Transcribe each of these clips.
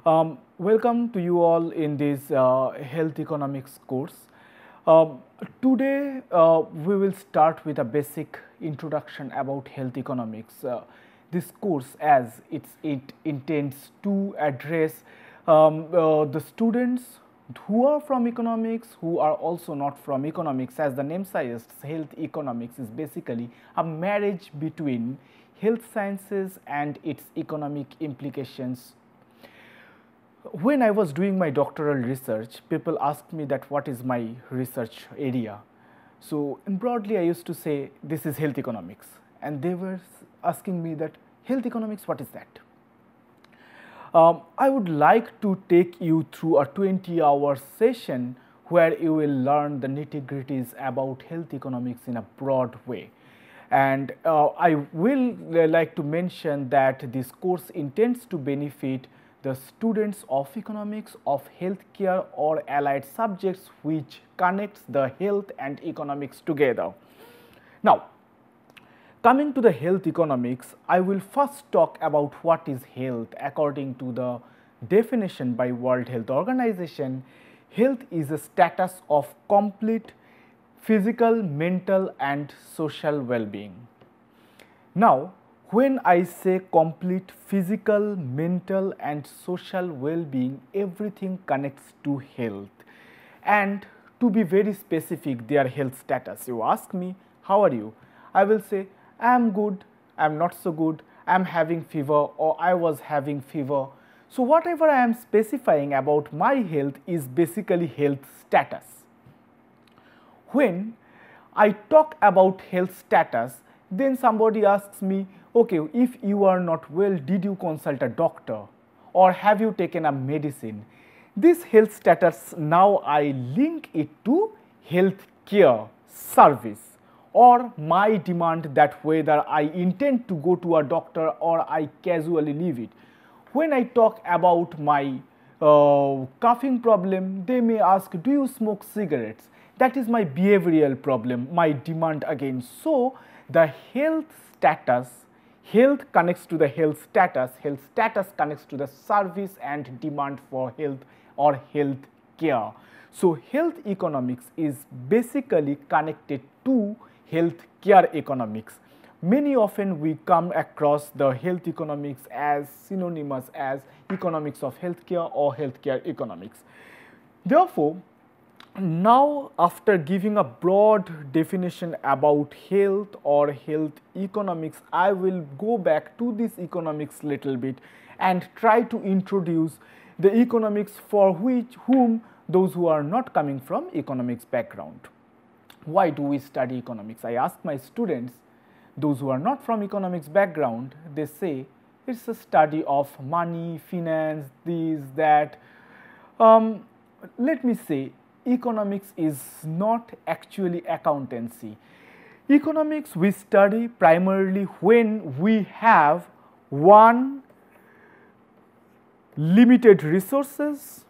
Welcome to you all in this health economics course. Um, Today we will start with a basic introduction about health economics. This course, as it intends to address the students who are from economics, who are also not from economics. As the name suggests, health economics is basically a marriage between health sciences and its economic implications. When I was doing my doctoral research, people asked me that what is my research area. So broadly, I used to say this is health economics, and they were asking me that health economics, what is that? I would like to take you through a 20-hour session where you will learn the nitty-gritties about health economics in a broad way. And I will like to mention that this course intends to benefit the students of economics, of healthcare or allied subjects which connects the health and economics together. Now, coming to the health economics, I will first talk about what is health. According to the definition by World Health Organization, health is a status of complete physical, mental and social well-being. Now, when I say complete physical, mental and social well-being, everything connects to health. And to be very specific, their health status. You ask me, how are you? I will say, I am good, I am not so good, I am having fever or I was having fever. So whatever I am specifying about my health is basically health status. When I talk about health status, then somebody asks me, okay, if you are not well, did you consult a doctor or have you taken a medicine? This health status, now I link it to health care service or my demand that whether I intend to go to a doctor or I casually leave it. When I talk about my coughing problem, they may ask, do you smoke cigarettes? That is my behavioral problem, my demand again. So the health status, health connects to the health status connects to the service and demand for health or health care. So health economics is basically connected to health care economics. Many often we come across the health economics as synonymous as economics of healthcare or healthcare economics. Therefore, now after giving a broad definition about health or health economics, I will go back to this economics little bit and try to introduce the economics for whom those who are not coming from economics background. Why do we study economics? I ask my students, those who are not from economics background, they say it's a study of money, finance, this, that. Let me say, economics is not actually accountancy. Economics we study primarily when we have one, limited resources,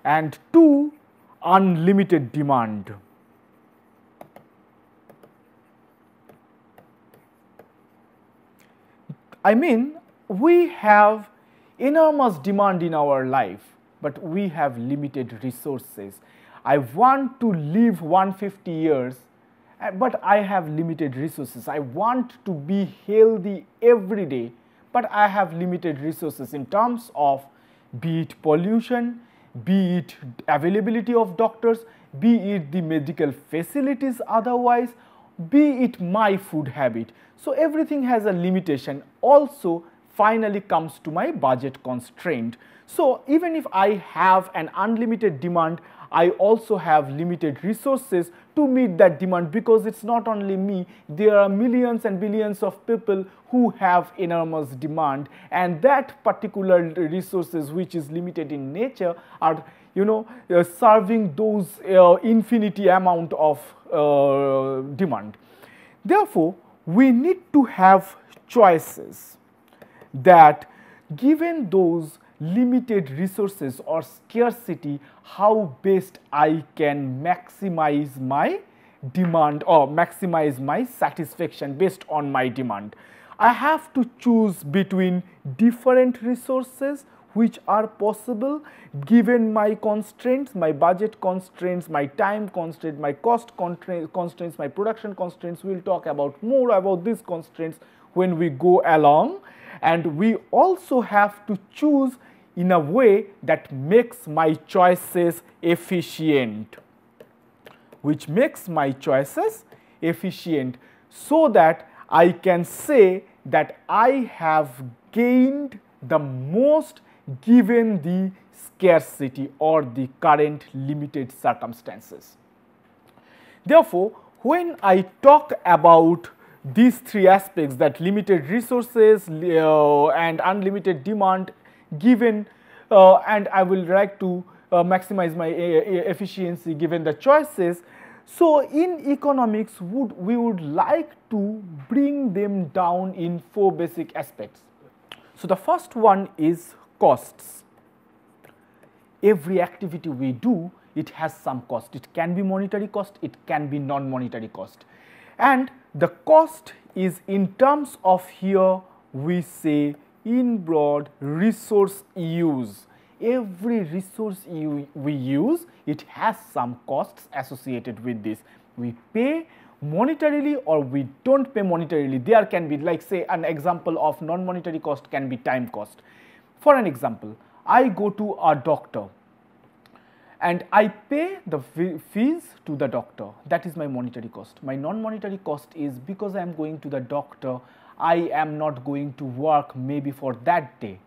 and two, unlimited demand. I mean, we have enormous demand in our life, but we have limited resources. I want to live 150 years, but I have limited resources. I want to be healthy every day, but I have limited resources in terms of be it pollution, be it availability of doctors, be it the medical facilities otherwise, be it my food habit. So everything has a limitation. Also, finally comes to my budget constraint. So even if I have an unlimited demand, I also have limited resources to meet that demand, because it's not only me, there are millions and billions of people who have enormous demand, and that particular resources which is limited in nature are serving those infinity amount of demand. Therefore, we need to have choices that given those limited resources or scarcity, how best I can maximize my demand or maximize my satisfaction based on my demand. I have to choose between different resources which are possible given my constraints, my budget constraints, my time constraints, my cost constraints, my production constraints. We will talk about more about these constraints when we go along. And we also have to choose in a way that makes my choices efficient, which makes my choices efficient, so that I can say that I have gained the most given the scarcity or the current limited circumstances. Therefore, when I talk about these three aspects, that limited resources and unlimited demand given, and I will like to maximize my efficiency given the choices. So in economics, we would like to bring them down in 4 basic aspects. So the first one is costs. Every activity we do, it has some cost. It can be monetary cost, it can be non-monetary cost. And the cost is in terms of, here we say in broad, resource use. Every resource we use, it has some costs associated with this. We pay monetarily or we don't pay monetarily. There can be, like, say, an example of non-monetary cost can be time cost. For an example, I go to a doctor and I pay the fees to the doctor. That is my monetary cost. My non-monetary cost is because I am going to the doctor, I am not going to work maybe for that day,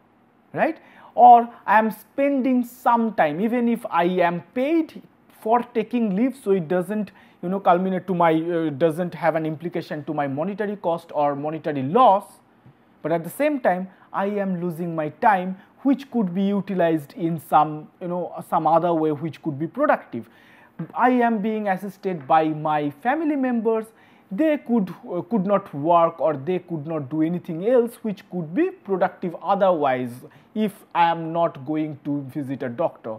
right? Or I am spending some time, even if I am paid for taking leave, so it doesn't culminate to my doesn't have an implication to my monetary cost or monetary loss, but at the same time I am losing my time, which could be utilized in some some other way which could be productive. I am being assisted by my family members. They could not work or they could not do anything else which could be productive otherwise if I am not going to visit a doctor.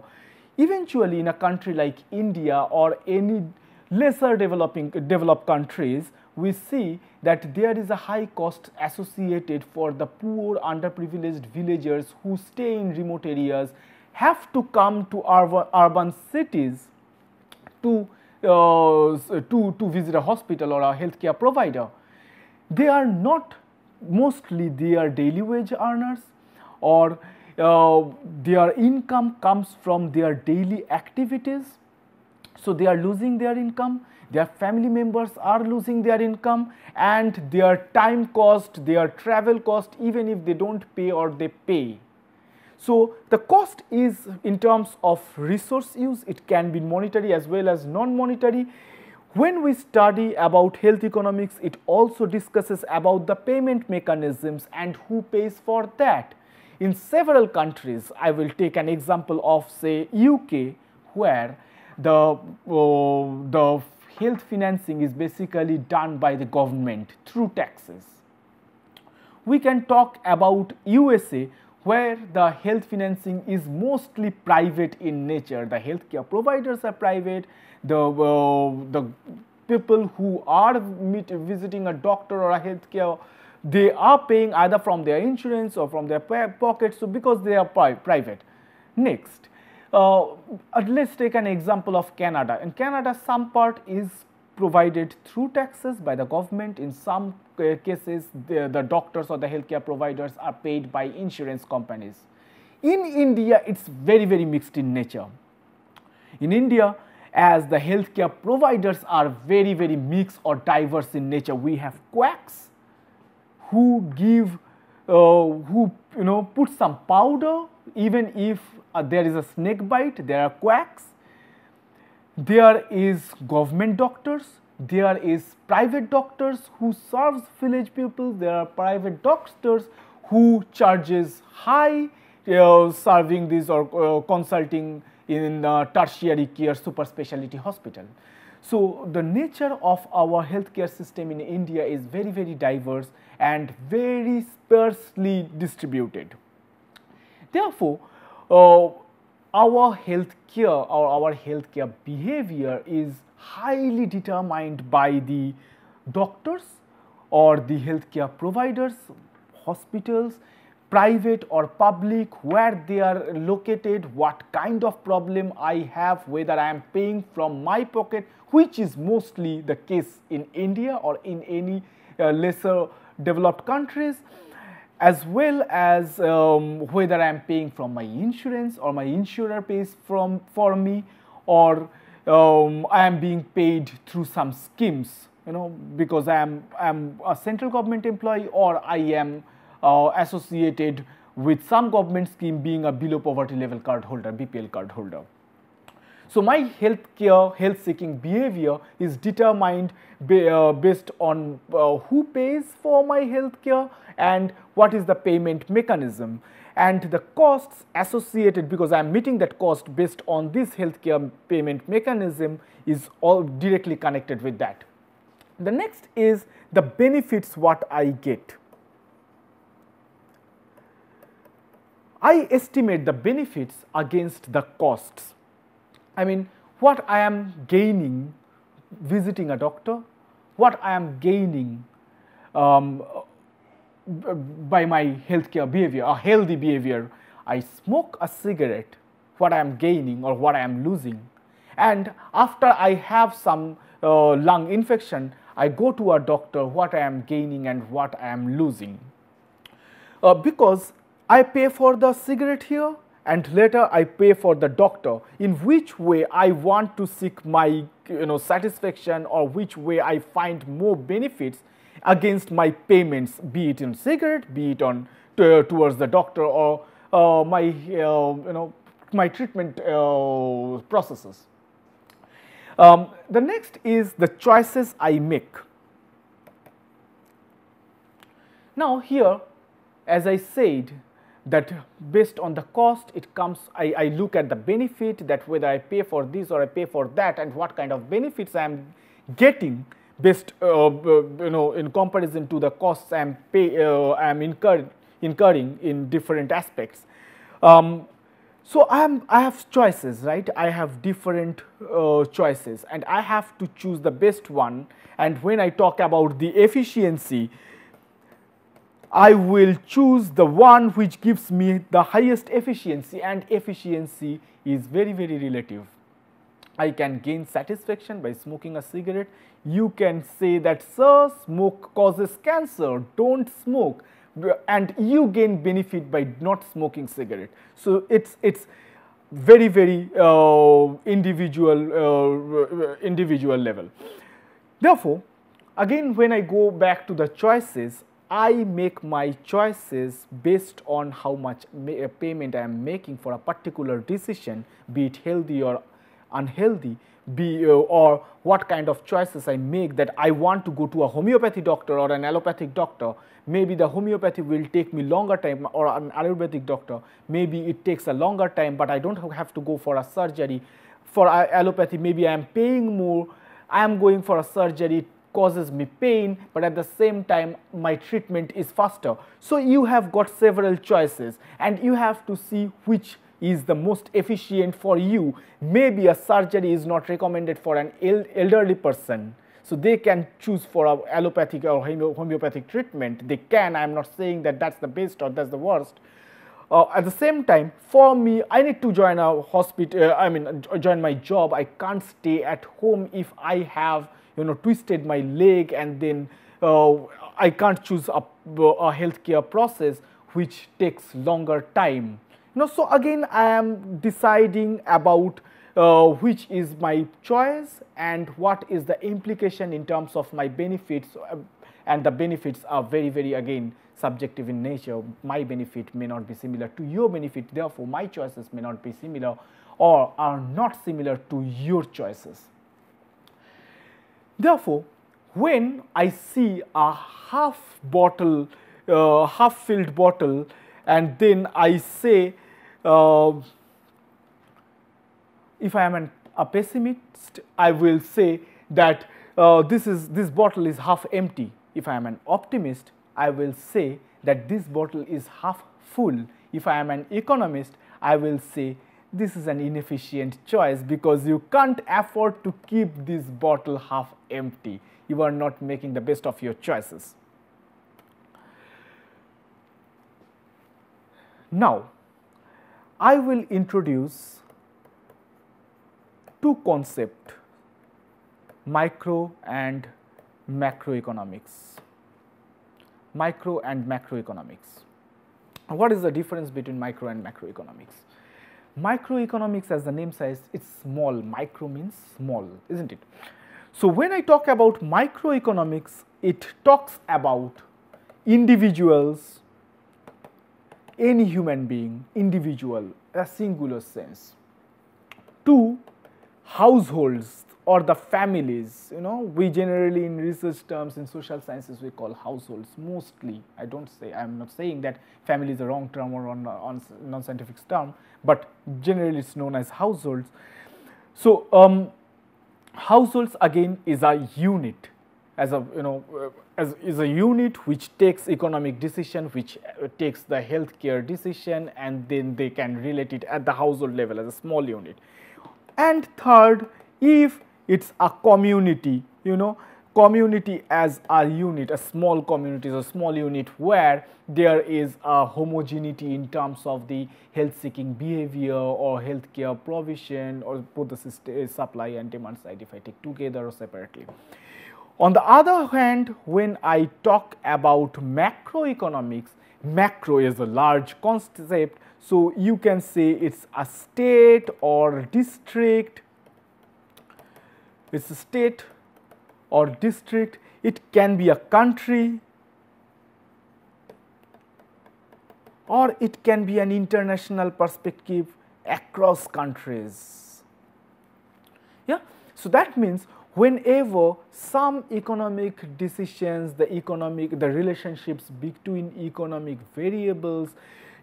Eventually, in a country like India or any lesser developed countries, we see that there is a high cost associated for the poor underprivileged villagers who stay in remote areas, have to come to urban cities to visit a hospital or a healthcare provider. They are not, mostly they are daily wage earners, or their income comes from their daily activities. So they are losing their income, their family members are losing their income, and their time cost, their travel cost, even if they don't pay or they pay. So the cost is in terms of resource use. It can be monetary as well as non-monetary. When we study about health economics, it also discusses about the payment mechanisms and who pays for that. In several countries, I will take an example of, say, UK, where the health financing is basically done by the government through taxes. We can talk about USA, where the health financing is mostly private in nature. The healthcare providers are private. The people who are visiting a doctor or a healthcare, they are paying either from their insurance or from their pockets, so because they are private. Next, let's take an example of Canada. In Canada, some part is provided through taxes by the government. In some cases, the doctors or the healthcare providers are paid by insurance companies. In India, it's very, very mixed in nature. In India, as the healthcare providers are very, very mixed or diverse in nature, we have quacks who give, who put some powder, even if there is a snake bite, there are quacks. There is government doctors, there is private doctors who serves village people, there are private doctors who charges high serving this or consulting in tertiary care super specialty hospital. So the nature of our healthcare system in India is very, very diverse and very sparsely distributed. Therefore, our healthcare behavior is highly determined by the doctors or the healthcare providers, hospitals, private or public, where they are located, what kind of problem I have, whether I am paying from my pocket, which is mostly the case in India or in any lesser developed countries, as well as whether I am paying from my insurance or my insurer pays for me, or I am being paid through some schemes, because I am a central government employee, or I am associated with some government scheme, being a below poverty level card holder, BPL card holder. So my health seeking behavior is determined based on who pays for my healthcare and what is the payment mechanism, and the costs associated, because I am meeting that cost based on this healthcare payment mechanism, is all directly connected with that. The next is the benefits what I get. I estimate the benefits against the costs. I mean, what I am gaining visiting a doctor, what I am gaining by my healthcare behavior, a healthy behavior. I smoke a cigarette, what I am gaining or what I am losing. And after I have some lung infection, I go to a doctor, what I am gaining and what I am losing. Because I pay for the cigarette here, and later I pay for the doctor, in which way I want to seek my satisfaction, or which way I find more benefits against my payments, be it in cigarette, be it on towards the doctor, or my my treatment processes. The next is the choices I make. Now here, as I said, that based on the cost, it comes, I look at the benefit, that whether I pay for this or I pay for that, and what kind of benefits I am getting based in comparison to the costs I am incurring in different aspects. So I have choices, right? I have different choices, and I have to choose the best one. And when I talk about the efficiency, I will choose the one which gives me the highest efficiency, and efficiency is very, very relative. I can gain satisfaction by smoking a cigarette. You can say that, sir, smoke causes cancer, don't smoke, and you gain benefit by not smoking cigarette. So it's very, very individual level. Therefore, again, when I go back to the choices, I make my choices based on how much payment I am making for a particular decision, be it healthy or unhealthy, or what kind of choices I make, that I want to go to a homeopathy doctor or an allopathic doctor. Maybe the homeopathy will take me longer time, or an Ayurvedic doctor, maybe it takes a longer time, but I don't have to go for a surgery. For allopathy, maybe I am paying more, I am going for a surgery, it causes me pain, but at the same time my treatment is faster. So you have got several choices, and you have to see which is the most efficient for you. Maybe a surgery is not recommended for an elderly person, so they can choose for a allopathic or homeopathic treatment. They can. I am not saying that that's the best or that's the worst. At the same time, for me, I need to join a hospital, join my job. I can't stay at home if I have twisted my leg, and then I can't choose a healthcare process which takes longer time. So again, I am deciding about which is my choice and what is the implication in terms of my benefits, and the benefits are very, very, again, subjective in nature. My benefit may not be similar to your benefit, therefore my choices may not be similar or are not similar to your choices. Therefore, when I see a half-filled bottle, and then I say, if I am a pessimist, I will say that this bottle is half empty. If I am an optimist, I will say that this bottle is half full. If I am an economist, I will say this is an inefficient choice, because you can't afford to keep this bottle half empty. you are not making the best of your choices. Now, I will introduce two concepts, micro and macroeconomics. Micro and macroeconomics. What is the difference between micro and macroeconomics? Microeconomics, as the name says, it's small. Micro means small, isn't it? So when I talk about microeconomics, it talks about individuals, any human being, individual, a singular sense. Two, households or the families. We generally in research terms, in social sciences, we call households mostly. I'm not saying that family is a wrong term or non-scientific term, but generally it's known as households. So households again is a unit, is a unit which takes economic decision, which takes the healthcare decision, and then they can relate it at the household level as a small unit. And third, if it's a community, community as a unit, a small community is a small unit where there is a homogeneity in terms of the health-seeking behavior or healthcare provision, or both the supply and demand side, if I take together or separately. On the other hand, when I talk about macroeconomics, macro is a large concept, so you can say it's a state or district. It's a state or district. It can be a country, or it can be an international perspective across countries. Yeah, so that means whenever some economic decisions, the relationships between economic variables,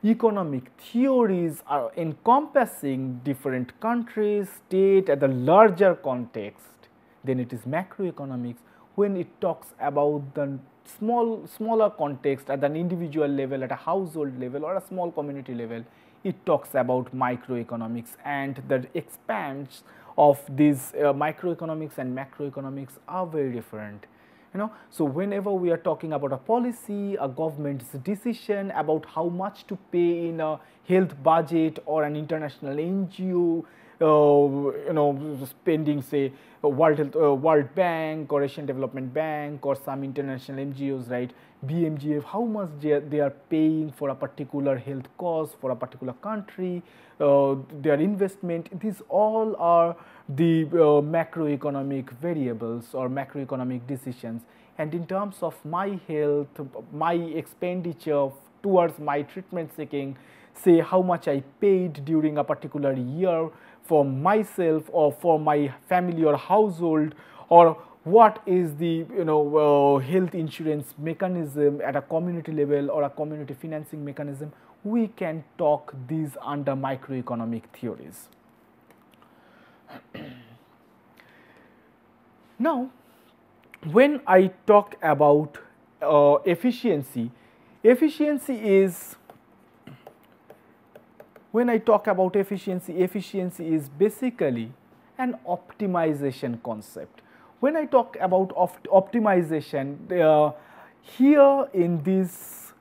economic theories are encompassing different countries, state at the larger context, then it is macroeconomics. When it talks about the smaller context at an individual level, at a household level or a small community level, it talks about microeconomics, and the expanse of these microeconomics and macroeconomics are very different. So whenever we are talking about a policy, a government's decision about how much to pay in a health budget, or an international NGO, spending, say, World Bank or Asian Development Bank or some international NGOs, right, BMGF, how much they are paying for a particular health cost for a particular country, their investment, these all are the macroeconomic variables or macroeconomic decisions. And in terms of my health, my expenditure towards my treatment seeking, say how much I paid during a particular year for myself or for my family or household, or what is the health insurance mechanism at a community level or a community financing mechanism, we can talk these under microeconomic theories. Now, when I talk about efficiency is, when I talk about efficiency is basically an optimization concept. When I talk about optimization, here in this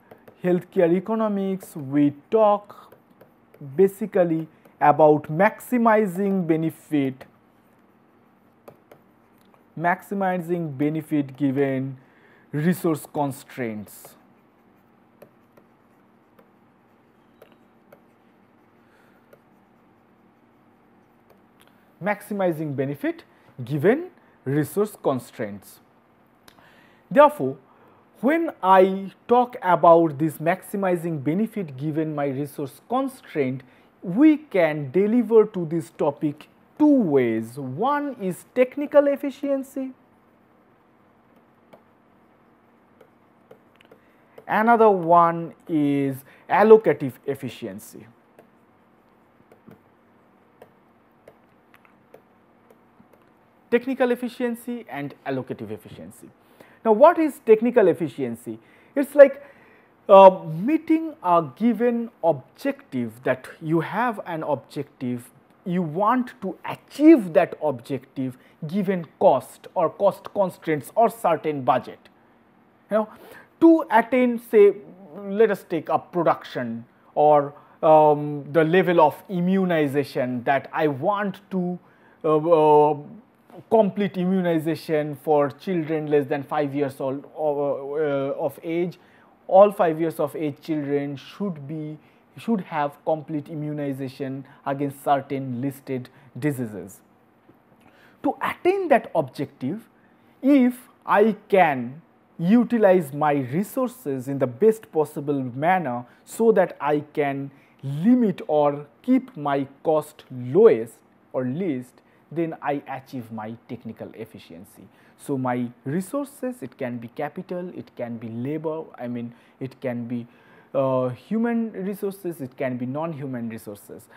healthcare economics, we talk basically about maximizing benefit given resource constraints. Maximizing benefit given resource constraints. Therefore, when I talk about this maximizing benefit given my resource constraint, we can deliver to this topic two ways. One is technical efficiency, another one is allocative efficiency. Technical efficiency and allocative efficiency. Now, what is technical efficiency? It's like meeting a given objective, that you have an objective you want to achieve that objective given cost or cost constraints or certain budget. To attain, say, let us take a production or the level of immunization that I want to complete immunization for children less than 5 years old of age. All 5 years of age children should have complete immunization against certain listed diseases. To attain that objective, if I can utilize my resources in the best possible manner so that I can limit or keep my cost lowest or least, then I achieve my technical efficiency. So my resources, it can be capital, it can be labor, it can be human resources, it can be non-human resources,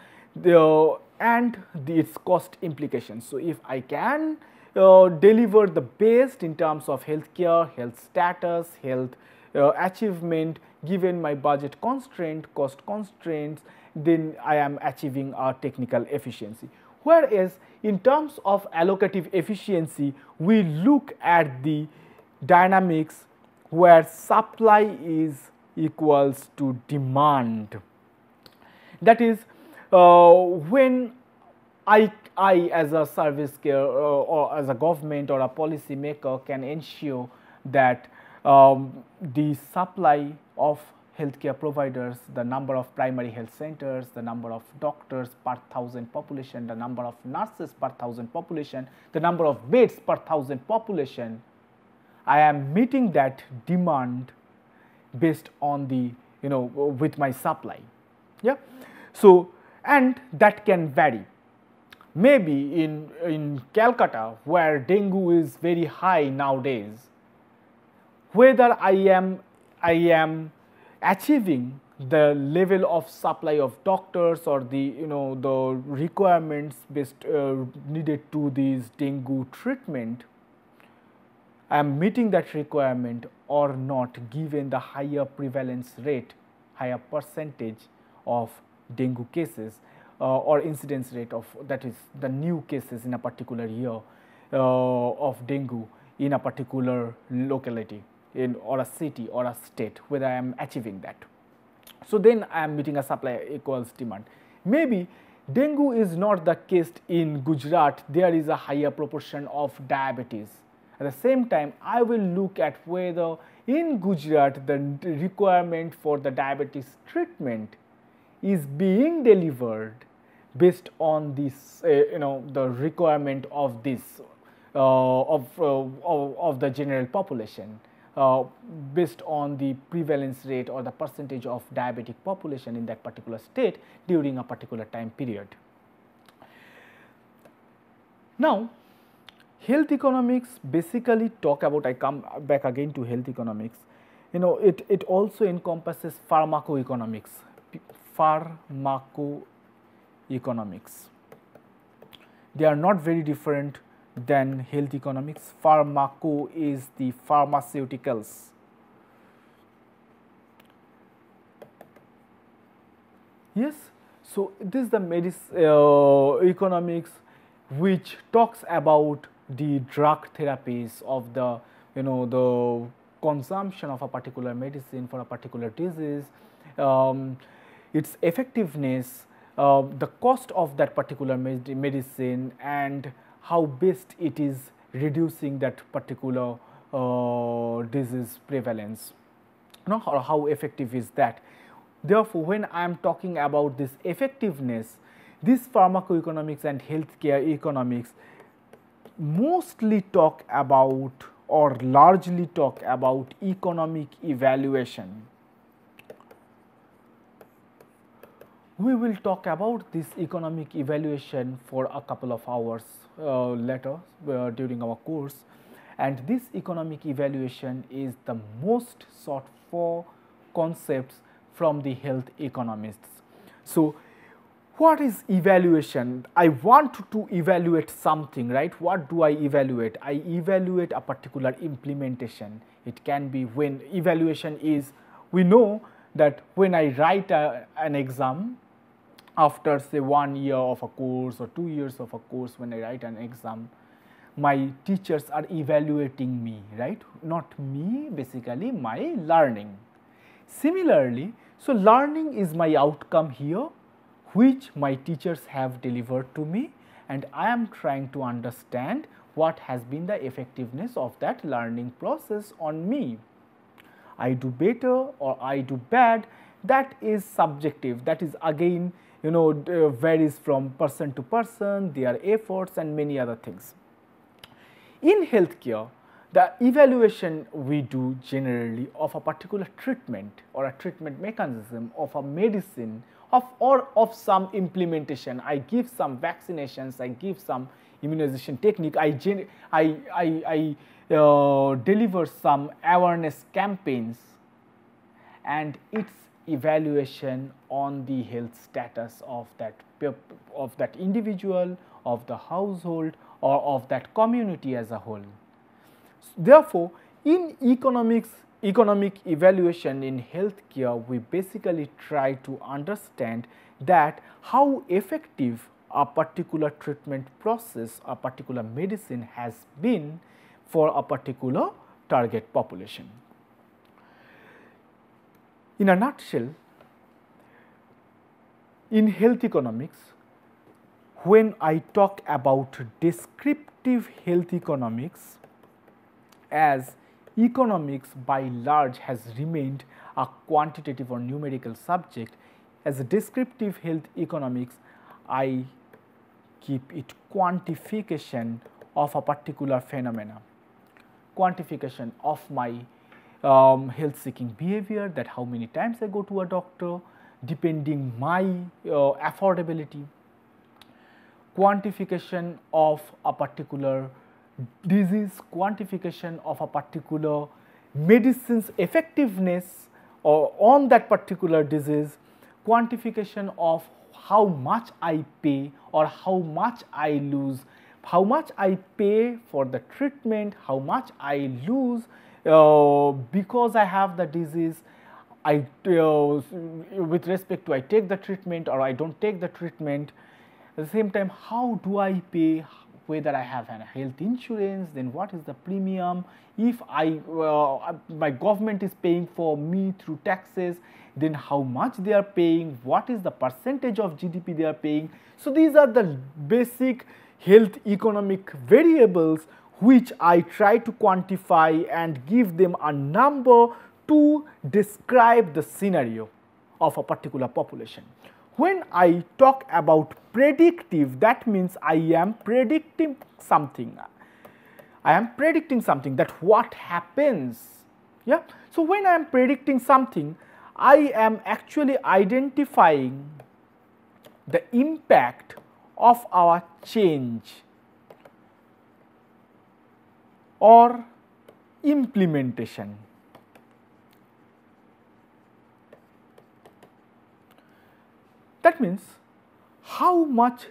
and its cost implications. So if I can deliver the best in terms of healthcare, health status, health achievement given my budget constraint, cost constraints, then I am achieving a technical efficiency. Whereas in terms of allocative efficiency, we look at the dynamics where supply is equals to demand. That is, when I as a service care or as a government or a policy maker can ensure that the supply of healthcare providers, the number of primary health centers, the number of doctors per 1,000 population, the number of nurses per 1,000 population, the number of beds per 1,000 population, I am meeting that demand based on the, with my supply. Yeah. So, and that can vary. Maybe in Calcutta, where dengue is very high nowadays, whether I am achieving the level of supply of doctors or the the requirements based needed to this dengue treatment, I am meeting that requirement or not, given the higher prevalence rate, higher percentage of dengue cases or incidence rate of, that is the new cases in a particular year of dengue in a particular locality or a city or a state, whether I am achieving that. So then I am meeting a supply equals demand. Maybe dengue is not the case in Gujarat, there is a higher proportion of diabetes. At the same time, I will look at whether in Gujarat the requirement for the diabetes treatment is being delivered based on this, the requirement of this of the general population, based on the prevalence rate or the percentage of diabetic population in that particular state during a particular time period. Now, health economics basically talk about, I come back again to health economics, it also encompasses pharmacoeconomics. They are not very different than health economics. Pharmaco is the pharmaceuticals. Yes, so this is the economics which talks about the drug therapies of the the consumption of a particular medicine for a particular disease, its effectiveness, the cost of that particular medicine, and how best it is reducing that particular disease prevalence, or how effective is that. Therefore, when I am talking about this effectiveness, this pharmacoeconomics and healthcare economics mostly talk about or largely talk about economic evaluation. We will talk about this economic evaluation for a couple of hours later during our course, and this economic evaluation is the most sought for concepts from the health economists. So, what is evaluation? I want to evaluate something, right? What do I evaluate? I evaluate a particular implementation. It can be when evaluation is, we know that when I write an exam, after say 1 year of a course or 2 years of a course, when I write an exam, my teachers are evaluating me, right? Not me, basically my learning. Similarly, so learning is my outcome here, which my teachers have delivered to me, and I am trying to understand what has been the effectiveness of that learning process on me. I do better or I do bad, that is subjective, that is again varies from person to person, their efforts and many other things. In healthcare, the evaluation we do generally of a particular treatment or a treatment mechanism of a medicine or of some implementation, I give some vaccinations, I give some immunization technique, I deliver some awareness campaigns, and its evaluation on the health status of that individual, of the household, or of that community as a whole. Therefore, in economic evaluation in healthcare, we basically try to understand that how effective a particular treatment process, a particular medicine has been for a particular target population. In a nutshell, in health economics, when I talk about descriptive health economics, as economics by large has remained a quantitative or numerical subject, as a descriptive health economics, I keep it quantification of a particular phenomena, quantification of my health seeking behavior, that how many times I go to a doctor, depending my affordability, quantification of a particular disease, quantification of a particular medicine's effectiveness or on that particular disease, quantification of how much I pay or how much I lose, how much I pay for the treatment, how much I lose because I have the disease, with respect to I take the treatment or I don't take the treatment. At the same time, how do I pay, whether I have a health insurance, then what is the premium, if my government is paying for me through taxes, then how much they are paying, what is the percentage of GDP they are paying. So these are the basic health economic variables which I try to quantify and give them a number to describe the scenario of a particular population. When I talk about predictive, that means I am predicting something. I am predicting something, that what happens. Yeah. So when I am predicting something, I am actually identifying the impact of our change or implementation. That means how much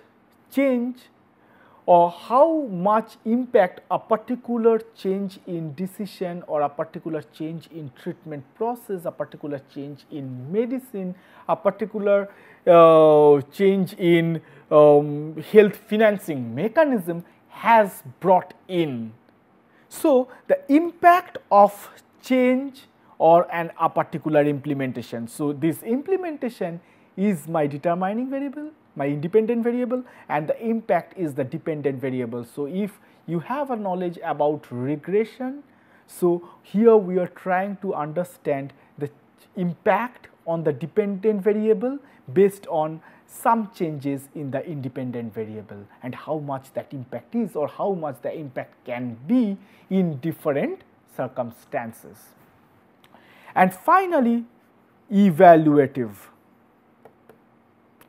change or how much impact a particular change in decision or a particular change in treatment process, a particular change in medicine, a particular change in health financing mechanism has brought in. So, the impact of change or a particular implementation. So, this implementation is my determining variable, my independent variable, and the impact is the dependent variable. So, if you have a knowledge about regression, so here we are trying to understand the impact on the dependent variable based on some changes in the independent variable and how much that impact is or how much the impact can be in different circumstances. And finally, evaluative.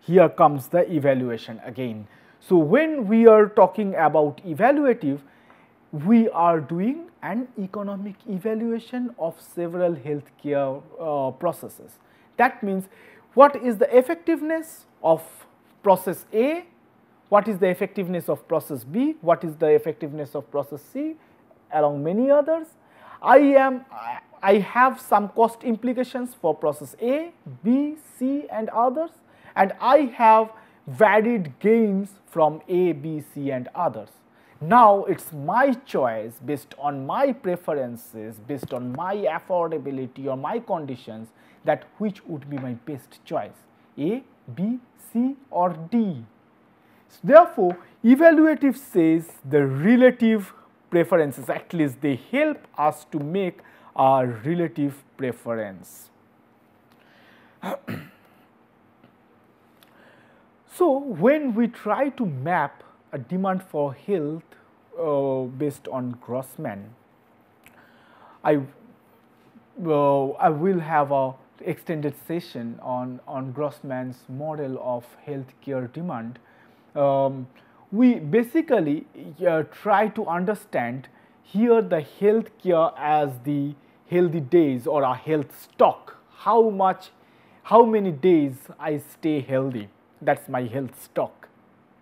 Here comes the evaluation again. So, when we are talking about evaluative, we are doing an economic evaluation of several healthcare processes. That means, what is the effectiveness of process A, what is the effectiveness of process B, what is the effectiveness of process C, along many others. I have some cost implications for process A, B, C and others, and I have varied gains from A, B, C and others. Now it's my choice based on my preferences, based on my affordability or my conditions, that which would be my best choice, A, B, C or D. So therefore, evaluative says the relative preferences, at least they help us to make a relative preference. So when we try to map a demand for health based on Grossman, I will have a extended session on Grossman's model of healthcare demand. We basically try to understand here the healthcare as the healthy days or a health stock. How many days I stay healthy, that's my health stock,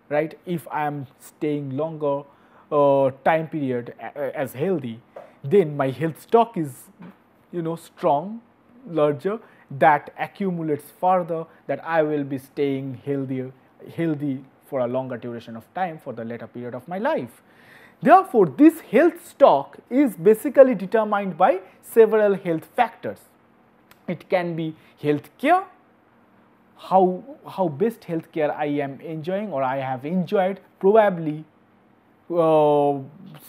right? If I am staying longer time period as healthy, then my health stock is strong, larger, that accumulates further, that I will be staying healthy for a longer duration of time for the later period of my life. Therefore, this health stock is basically determined by several health factors. It can be health care, how best health care I am enjoying or I have enjoyed probably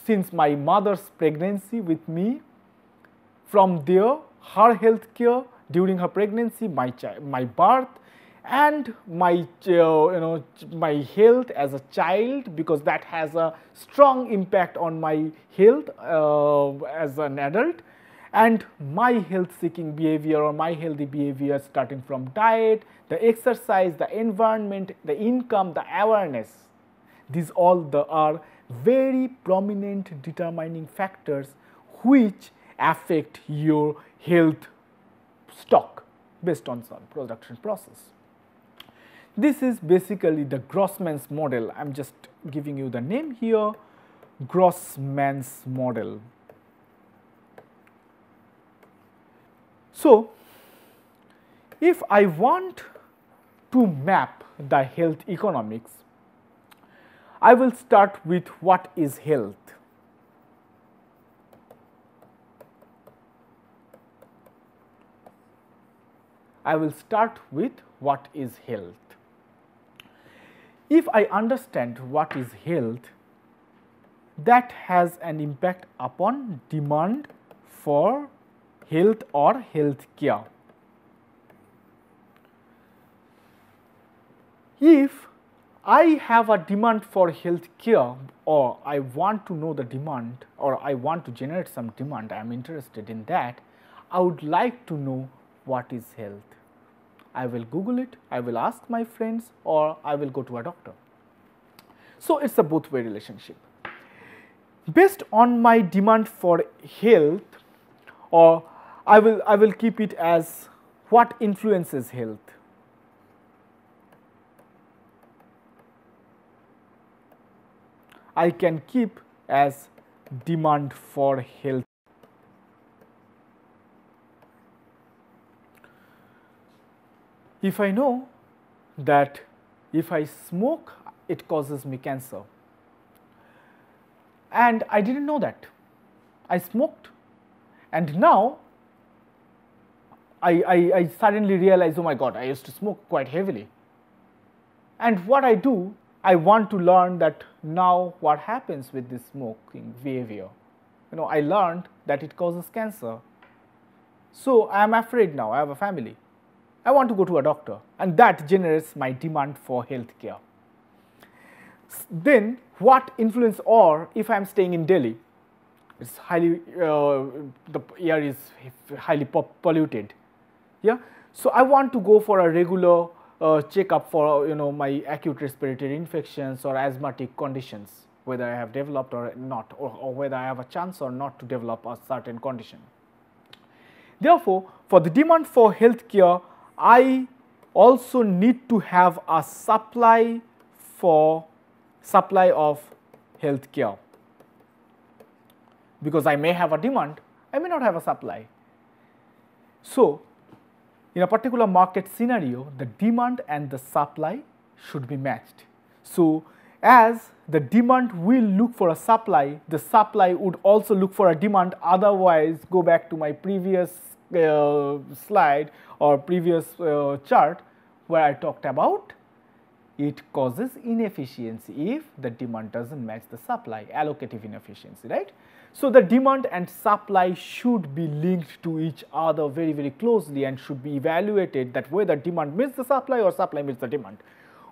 since my mother's pregnancy with me. From there, her health care during her pregnancy, my birth, and my my health as a child, because that has a strong impact on my health as an adult, and my health seeking behavior or my healthy behavior starting from diet, the exercise, the environment, the income, the awareness. These all are very prominent determining factors which affect your health stock based on some production process. This is basically the Grossman's model. I'm just giving you the name here, Grossman's model. So, if I want to map the health economics, I will start with what is health. I will start with what is health. If I understand what is health, that has an impact upon demand for health or health care. If I have a demand for health care, or I want to know the demand, or I want to generate some demand, I am interested in that, I would like to know what is health. I will Google it, I will ask my friends, or I will go to a doctor. So, it is a both way relationship. Based on my demand for health, or I will keep it as what influences health. I can keep as demand for health. If I know that if I smoke, it causes me cancer, and I didn't know that, I smoked, and now I suddenly realize, oh my God, I used to smoke quite heavily. And what I do, I want to learn that now what happens with this smoking behavior. I learned that it causes cancer. So I am afraid now, I have a family. I want to go to a doctor, and that generates my demand for health care. Then what influence, or if I am staying in Delhi, it's highly, the air is highly polluted. Yeah, so I want to go for a regular checkup for my acute respiratory infections or asthmatic conditions, whether I have developed or not, or whether I have a chance or not to develop a certain condition. Therefore, for the demand for health care, I also need to have a supply of health care, because I may have a demand, I may not have a supply. So, in a particular market scenario, the demand and the supply should be matched. So, as the demand will look for a supply, the supply would also look for a demand. Otherwise, go back to my previous slide or previous chart where I talked about it causes inefficiency if the demand doesn't match the supply, allocative inefficiency, right? So, the demand and supply should be linked to each other very, very closely and should be evaluated that whether demand meets the supply or supply meets the demand.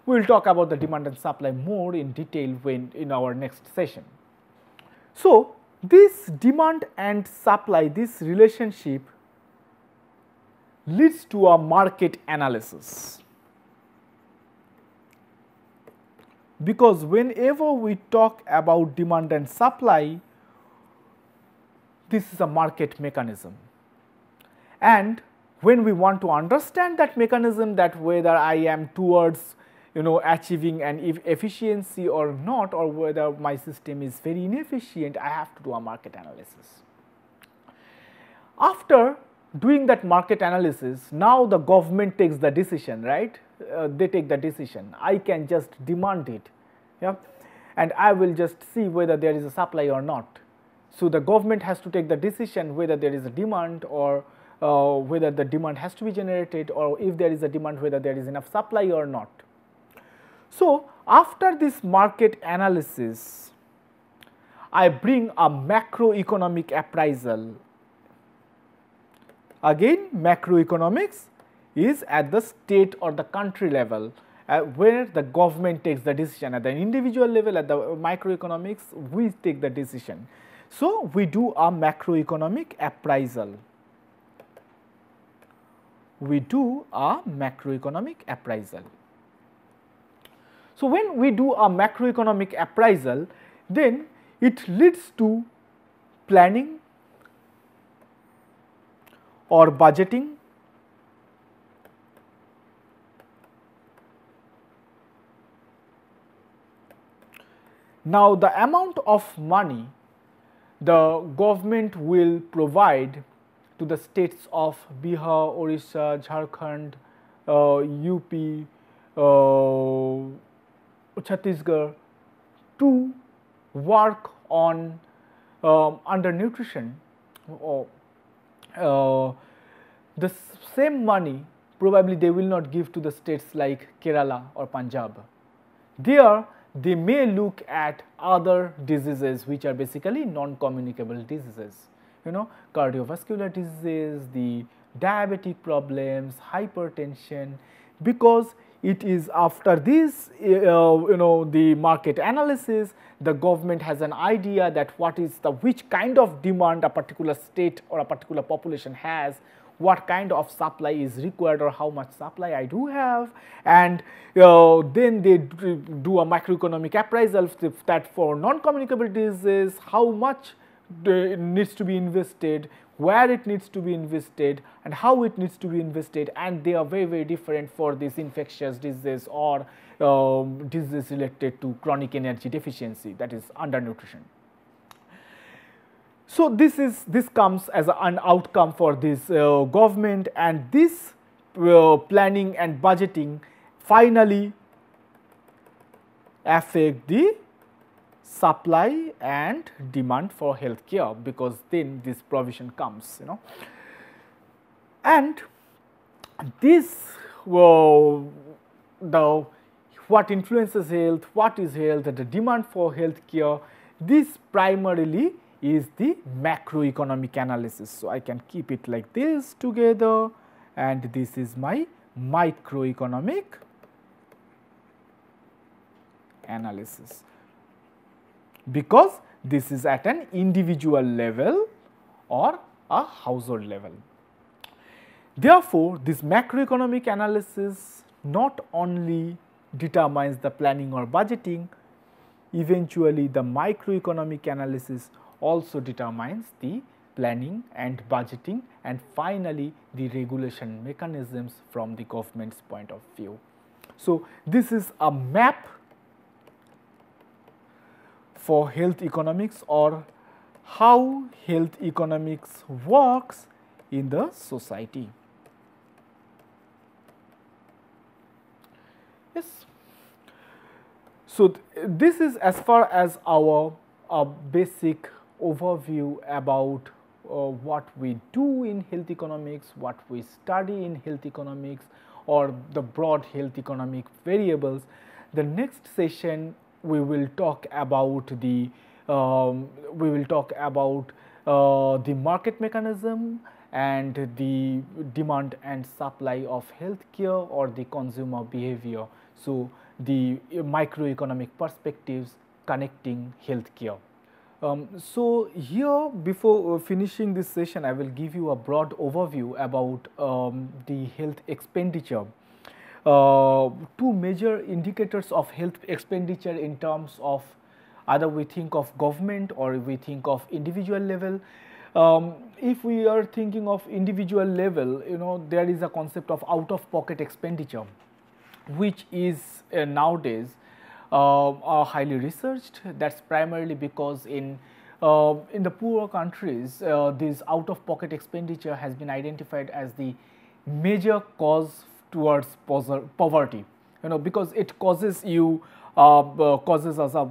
We will talk about the demand and supply more in detail when in our next session. So, this demand and supply, this relationship leads to a market analysis. Because whenever we talk about demand and supply, this is a market mechanism. And when we want to understand that mechanism, that whether I am towards achieving an efficiency or not, or whether my system is very inefficient, I have to do a market analysis. After doing that market analysis, now the government takes the decision, right? They take the decision. I can just demand it, yeah, and I will just see whether there is a supply or not. So, the government has to take the decision whether there is a demand or whether the demand has to be generated, or if there is a demand, whether there is enough supply or not. So, after this market analysis, I bring a macroeconomic appraisal. Again, macroeconomics is at the state or the country level where the government takes the decision. At the individual level, at the microeconomics, we take the decision. So, we do a macroeconomic appraisal. We do a macroeconomic appraisal. So, when we do a macroeconomic appraisal, then it leads to planning or budgeting. Now, the amount of money the government will provide to the states of Bihar, Orissa, Jharkhand, UP, Chhattisgarh to work on undernutrition, the same money probably they will not give to the states like Kerala or Punjab. There they may look at other diseases which are basically non-communicable diseases, cardiovascular diseases, the diabetic problems, hypertension, because it is after this the market analysis, the government has an idea that which kind of demand a particular state or a particular population has, what kind of supply is required or how much supply I do have, and then they do a macroeconomic appraisal that for non-communicable diseases how much needs to be invested, where it needs to be invested and how it needs to be invested, and they are very, very different for this infectious disease or disease related to chronic energy deficiency, that is undernutrition. So, this comes as an outcome for this government, and this planning and budgeting finally affect the supply and demand for healthcare, because then this provision comes, and this what influences health, what is health, the demand for healthcare, this primarily is the macroeconomic analysis. So, I can keep it like this together, and this is my microeconomic analysis, because this is at an individual level or a household level. Therefore, this macroeconomic analysis not only determines the planning or budgeting, eventually the microeconomic analysis also determines the planning and budgeting, and finally the regulation mechanisms from the government's point of view. So, this is a map for health economics, or how health economics works in the society. Yes. So this is as far as our basic overview about what we do in health economics, what we study in health economics, or the broad health economic variables. The next session we will talk about the the market mechanism and the demand and supply of healthcare or the consumer behavior. So the microeconomic perspectives connecting healthcare. So here, before finishing this session, I will give you a broad overview about the health expenditure. Two major indicators of health expenditure in terms of either we think of government or we think of individual level. If we are thinking of individual level, there is a concept of out-of-pocket expenditure, which is nowadays highly researched. That's primarily because in the poorer countries, this out-of-pocket expenditure has been identified as the major cause towards poverty. Because it causes you causes us a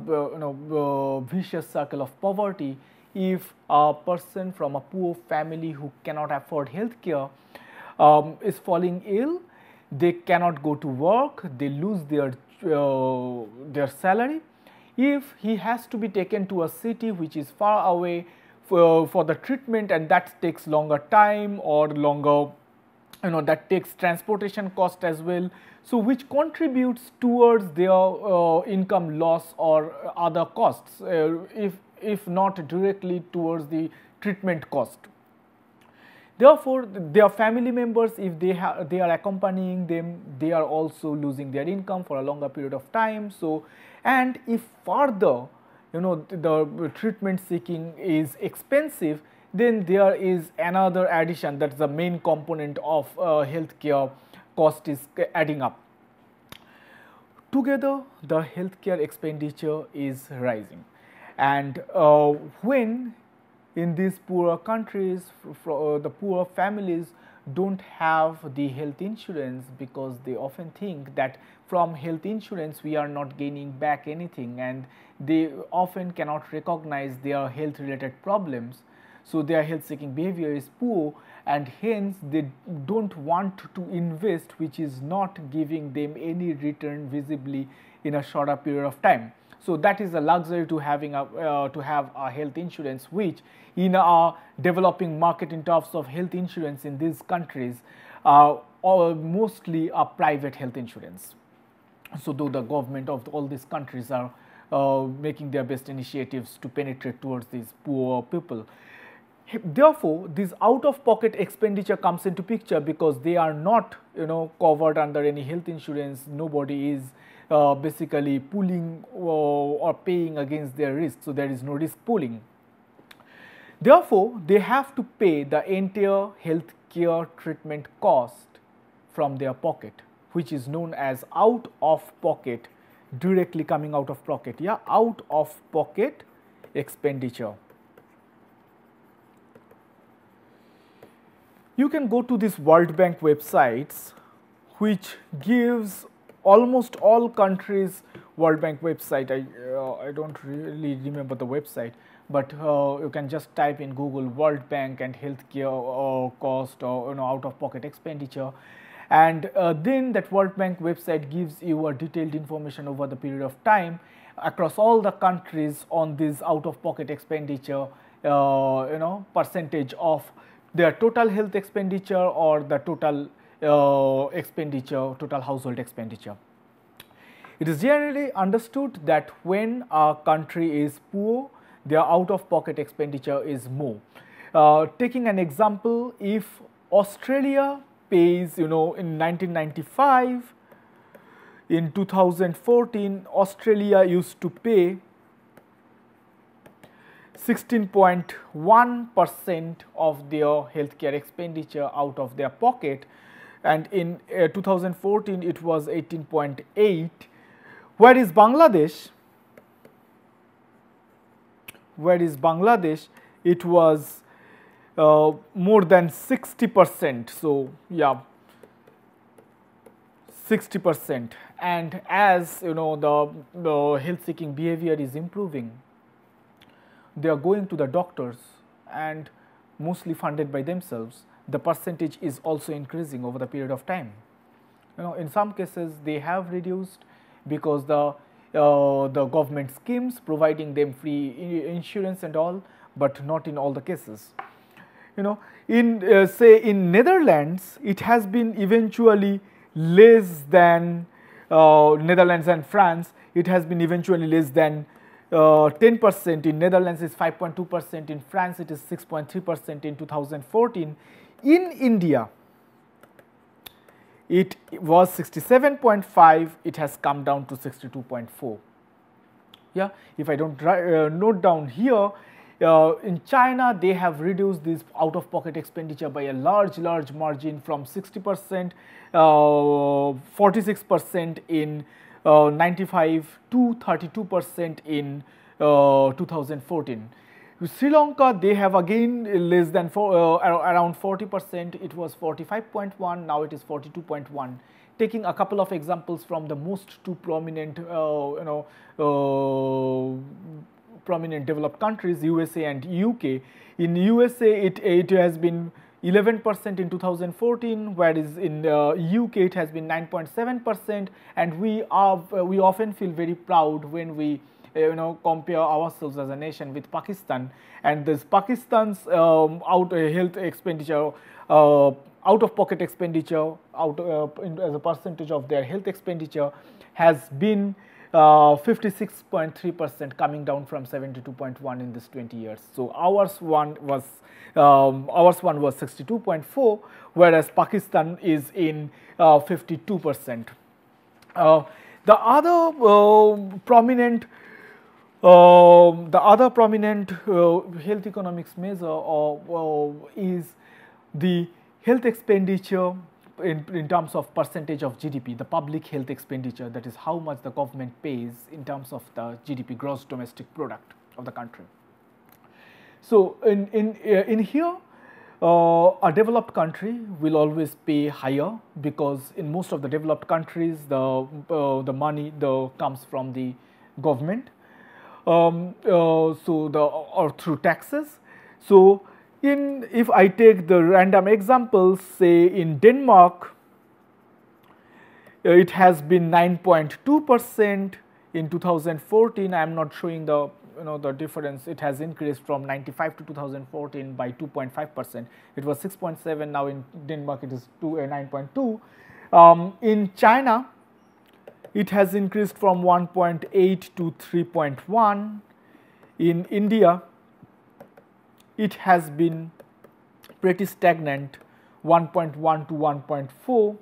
vicious circle of poverty. If a person from a poor family who cannot afford healthcare is falling ill, they cannot go to work, they lose their salary. If he has to be taken to a city which is far away for the treatment, and that takes longer time or longer, that takes transportation cost as well, so which contributes towards their income loss or other costs, if not directly towards the treatment cost. Therefore, their family members, if they are accompanying them, they are also losing their income for a longer period of time. So, and if further, the treatment seeking is expensive, then there is another addition, that's the main component of healthcare cost is adding up. Together, the healthcare expenditure is rising, and when in these poorer countries, the poorer families don't have the health insurance, because they often think that from health insurance we are not gaining back anything, and they often cannot recognize their health related problems. So their health seeking behavior is poor, and hence they don't want to invest, which is not giving them any return visibly in a shorter period of time. So that is a luxury to having to have a health insurance, which in a developing market in terms of health insurance in these countries are mostly a private health insurance. So though the government of all these countries are making their best initiatives to penetrate towards these poor people. Therefore, this out-of-pocket expenditure comes into picture, because they are not covered under any health insurance. Nobody is basically pooling or paying against their risk, so there is no risk pooling. Therefore, they have to pay the entire healthcare treatment cost from their pocket, which is known as out-of-pocket, directly coming out of pocket. Yeah, out-of-pocket expenditure. You can go to this World Bank websites, which gives almost all countries World Bank website. I don't really remember the website, but you can just type in Google World Bank and healthcare cost or out-of-pocket expenditure, and then that World Bank website gives you a detailed information over the period of time across all the countries on this out-of-pocket expenditure, percentage of their total health expenditure or the total expenditure, total household expenditure. It is generally understood that when a country is poor, their out-of-pocket expenditure is more. Taking an example, if Australia pays, in 1995, in 2014, Australia used to pay 16.1% of their healthcare expenditure out of their pocket, and in 2014 it was 18.8. Where is Bangladesh? It was more than 60%. So yeah, 60%. and as the health seeking behavior is improving, they are going to the doctors and mostly funded by themselves. The percentage is also increasing over the period of time. In some cases they have reduced because the government schemes providing them free insurance and all, but not in all the cases. In say in Netherlands, it has been eventually less than Netherlands and France. It has been eventually less than 10%. In Netherlands is 5.2%. In France it is 6.3% in 2014. In India, it was 67.5. It has come down to 62.4. Yeah, if I don't note down here, in China they have reduced this out-of-pocket expenditure by a large margin from 60%, 46% in 95 to 32% in 2014. Sri Lanka, they have again less than around 40%. It was 45.1, now it is 42.1. Taking a couple of examples from the most two prominent prominent developed countries, USA and UK. In USA, it has been 11% in 2014, whereas in UK it has been 9.7%, and we often feel very proud when we compare ourselves as a nation with Pakistan, and this Pakistan's health expenditure, out-of-pocket expenditure, as a percentage of their health expenditure, has been 56.3%, coming down from 72.1 in this 20 years. So ours one was 62.4, whereas Pakistan is in 52%. The other prominent health economics measure is the health expenditure in terms of percentage of GDP, the public health expenditure, that is how much the government pays in terms of the GDP, gross domestic product of the country. So in here, a developed country will always pay higher, because in most of the developed countries the money comes from the government, or through taxes. So if I take the random examples, say in Denmark, it has been 9.2% in 2014. I am not showing the the difference. It has increased from 95 to 2014 by 2.5%. It was 6.7. Now in Denmark it is 9.2. In China, it has increased from 1.8 to 3.1. In India, it has been pretty stagnant, 1.1 to 1.4.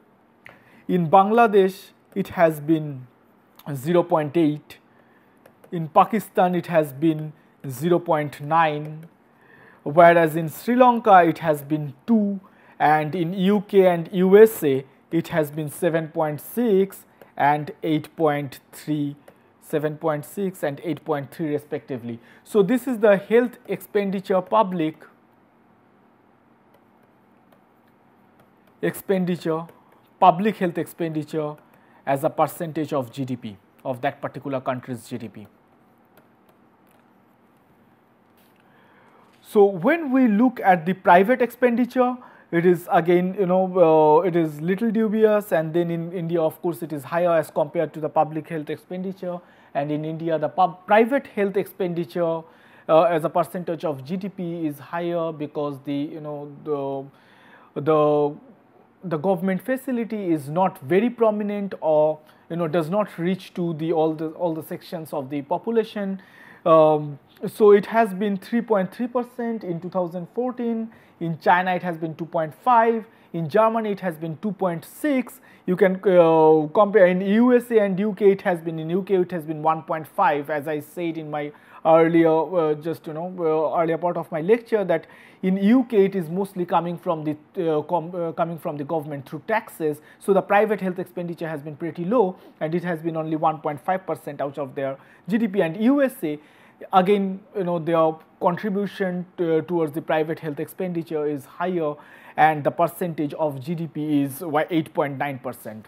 In Bangladesh, it has been 0.8. In Pakistan, it has been 0.9, whereas in Sri Lanka, it has been 2, and in UK and USA, it has been 7.6 and 8.3. 7.6 and 8.3 respectively. So this is the health expenditure, public health expenditure as a percentage of GDP, of that particular country's GDP. So when we look at the private expenditure, it is again it is little dubious, and then in India, of course, it is higher as compared to the public health expenditure. And in India, the private health expenditure as a percentage of GDP is higher, because the government facility is not very prominent, or does not reach to all the sections of the population. So it has been 3.3% in 2014. In China, it has been 2.5. In Germany, it has been 2.6. You can compare. In USA and UK, it has been 1.5. As I said in my earlier earlier part of my lecture, that in UK it is mostly coming from the government through taxes. So the private health expenditure has been pretty low, and it has been only 1.5% out of their GDP. And USA, again, their contribution towards the private health expenditure is higher, and the percentage of GDP is 8.9%.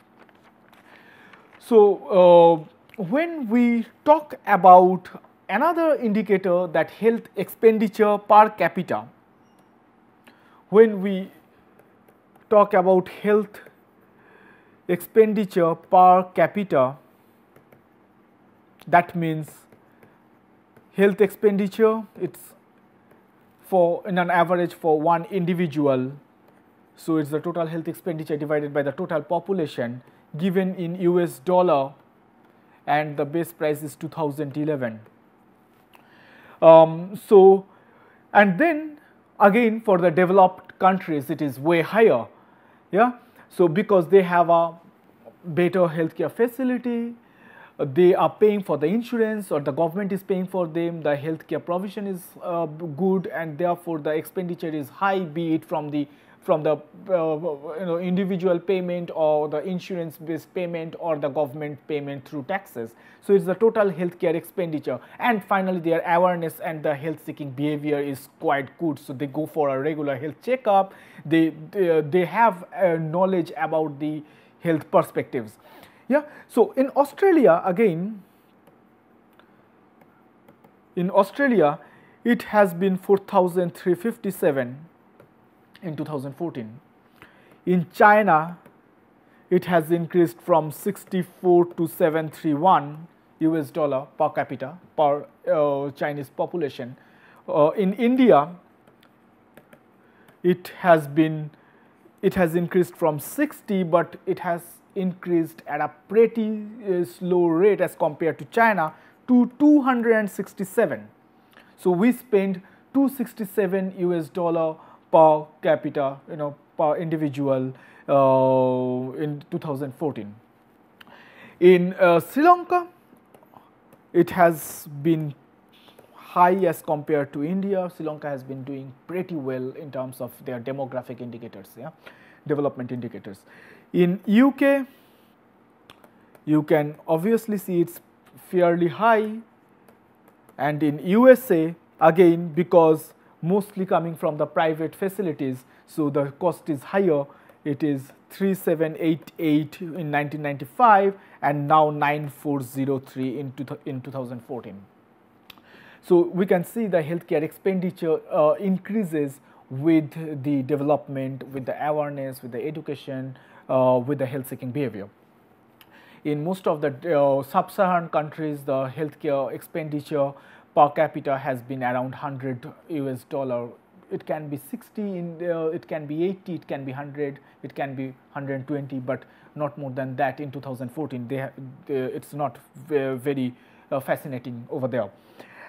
So, when we talk about another indicator, that health expenditure per capita, when we talk about health expenditure per capita, that means health expenditure, it's for in an average for one individual. So, it's the total health expenditure divided by the total population given in US dollar, and the base price is 2011. And then again for the developed countries it is way higher. Yeah. So, because they have a better healthcare facility, they are paying for the insurance, or the government is paying for them, the healthcare provision is good, and therefore the expenditure is high, be it from the individual payment, or the insurance based payment, or the government payment through taxes. So, it's the total healthcare expenditure, and finally their awareness and the health seeking behavior is quite good. So, they go for a regular health checkup, they have knowledge about the health perspectives. Yeah. So, in Australia again, in Australia it has been 4,357 in 2014. In China it has increased from 64 to 731 US dollar per capita per Chinese population. In India it has increased from 60, but it has increased at a pretty slow rate as compared to China, to 267. So, we spend 267 US dollar per capita, per individual in 2014. In Sri Lanka it has been high as compared to India. Sri Lanka has been doing pretty well in terms of their demographic indicators, development indicators. In UK, you can obviously see it's fairly high, and in USA again, because mostly coming from the private facilities, so the cost is higher. It is 3788 in 1995 and now 9403 in 2014. So, we can see the healthcare expenditure increases with the development, with the awareness, with the education, with the health seeking behavior. In most of the sub-Saharan countries, the healthcare expenditure per capita has been around 100 US dollar. It can be 60, it can be 80, it can be 100, it can be 120, but not more than that. In 2014, it's not very fascinating over there.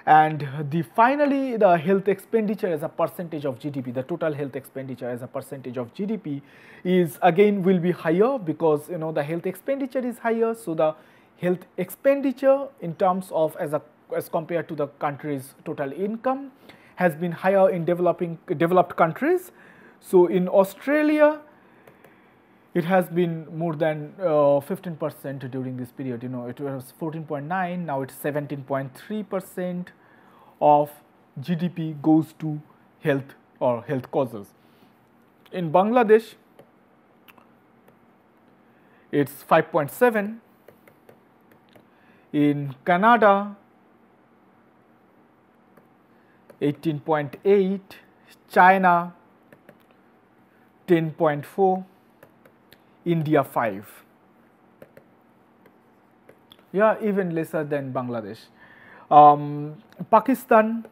And finally, the health expenditure as a percentage of GDP, the total health expenditure as a percentage of GDP is again will be higher, because the health expenditure is higher. So, the health expenditure in terms of as compared to the country's total income has been higher in developed countries. So, in Australia it has been more than 15% during this period. It was 14.9, now it's 17.3% of GDP goes to health or health causes. In Bangladesh it's 5.7, in Canada 18.8, China 10.4, India 5. Yeah, even lesser than Bangladesh. Pakistan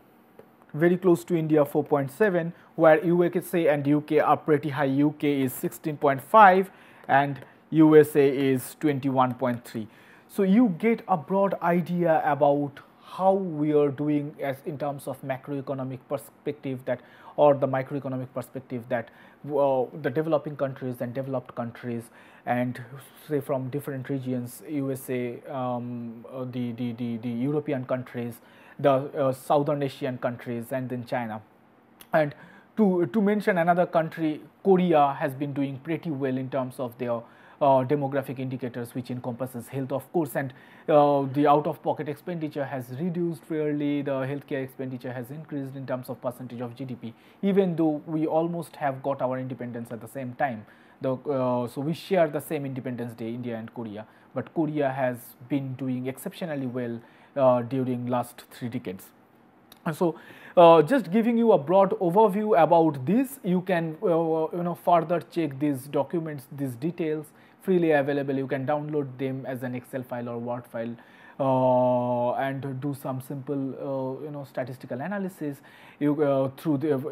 very close to India, 4.7, where USA and UK are pretty high. UK is 16.5 and USA is 21.3. So, you get a broad idea about how we are doing as in terms of macroeconomic perspective, that or the microeconomic perspective, that the developing countries and developed countries, and say from different regions, USA, the European countries, the Southern Asian countries, and then China. And to mention another country, Korea has been doing pretty well in terms of their demographic indicators, which encompasses health, of course, and the out-of-pocket expenditure has reduced fairly. The healthcare expenditure has increased in terms of percentage of GDP, even though we almost have got our independence at the same time. So we share the same Independence Day, India and Korea, but Korea has been doing exceptionally well during last 3 decades. And so, just giving you a broad overview about this, you can further check these documents, these details freely available. You can download them as an Excel file or Word file and do some simple statistical analysis. You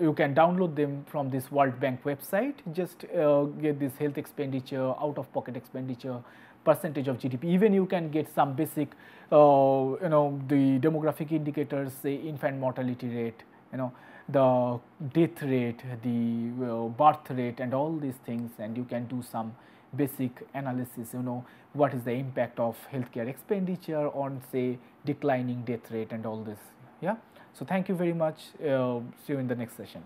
you can download them from this World Bank website. Just get this health expenditure, out of pocket expenditure, percentage of GDP. Even you can get some basic the demographic indicators, say infant mortality rate, the death rate, the birth rate, and all these things, and you can do some basic analysis, what is the impact of healthcare expenditure on, say, declining death rate and all this. Yeah. So thank you very much. See you in the next session.